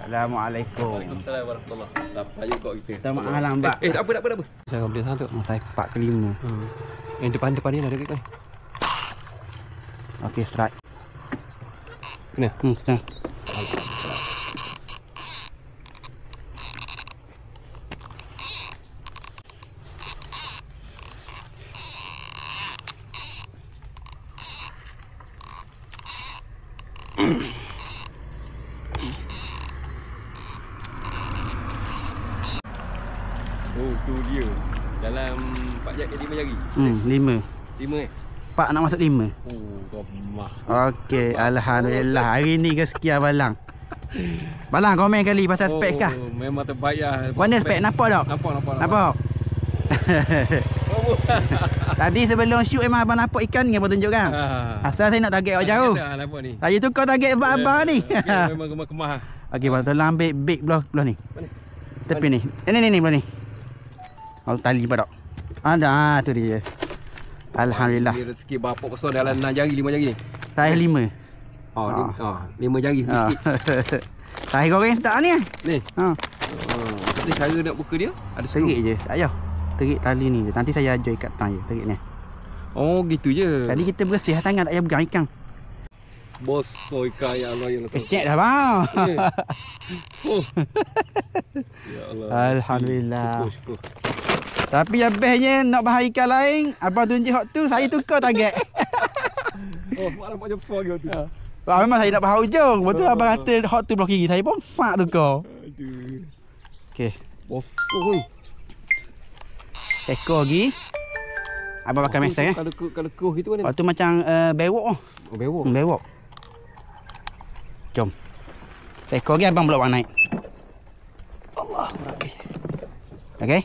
Assalamualaikum. Waalaikumsalam warahmatullahi wabarakatuh. Dapat juga kita. Minta maaf lah mbak. Tak apa. Saya ambil satu. Saya 4 ke 5. Yang depan ni ada dekat kan? Okey, strike. Kena. Kena. Oh, tu dia. Dalam 4 jari 5 jari. 5. 5 Pak nak masuk 5. Oh, ramah. Okey, alhamdulillah. Hari ni kesekian Balang. Balang komen kali pasal spek kah? Memang terbayar. Mana spek? Nampak tak? Nampak. Tadi sebelum shoot memang abang nampak ikan ni abang tunjuk kan? Asal saya nak target awak jauh. Nampak ni. Saya tukar target abang ni. Memang kemah-kemah. Okey, bang tolong ambil big belah ni. Tepi ni. Ni belah ni. Oh, tali pada. Ada, tu dia. Alhamdulillah. Dia rezeki berapa kosong dalam 6 jari 5 jari ni? Saya 5. 5 jari sikit. Saya goreng tak ni. Ni. Ha. Tapi cara nak buka dia ada Terik je. Tak payah. Terik tali ni je. Nanti saya ajar ikat tang je. Terik ni. Oh, gitu je. Tadi kita bersih tangan tak payah pegang ikan. Bos ikan ya Allah ya Allah. Kecek dah bang. Ya Allah. Alhamdulillah. Syukur. Tapi habisnya nak bahas ikan lain, abang tunjuk hot tu, saya tukar target. Oh, malam macam jumpa gitu tu. Memang saya nak bahas ujung. Betul abang kata hot tu belah kiri, saya pun fak tukar. Aduh. Okey. Bos. Ekor lagi. Abang pakai mesang Kalau kuh gitu kan. Hot tu macam bewok. Oh, bewok. Bewok. Jom. Ekor lagi abang belok naik. Allah. Okey.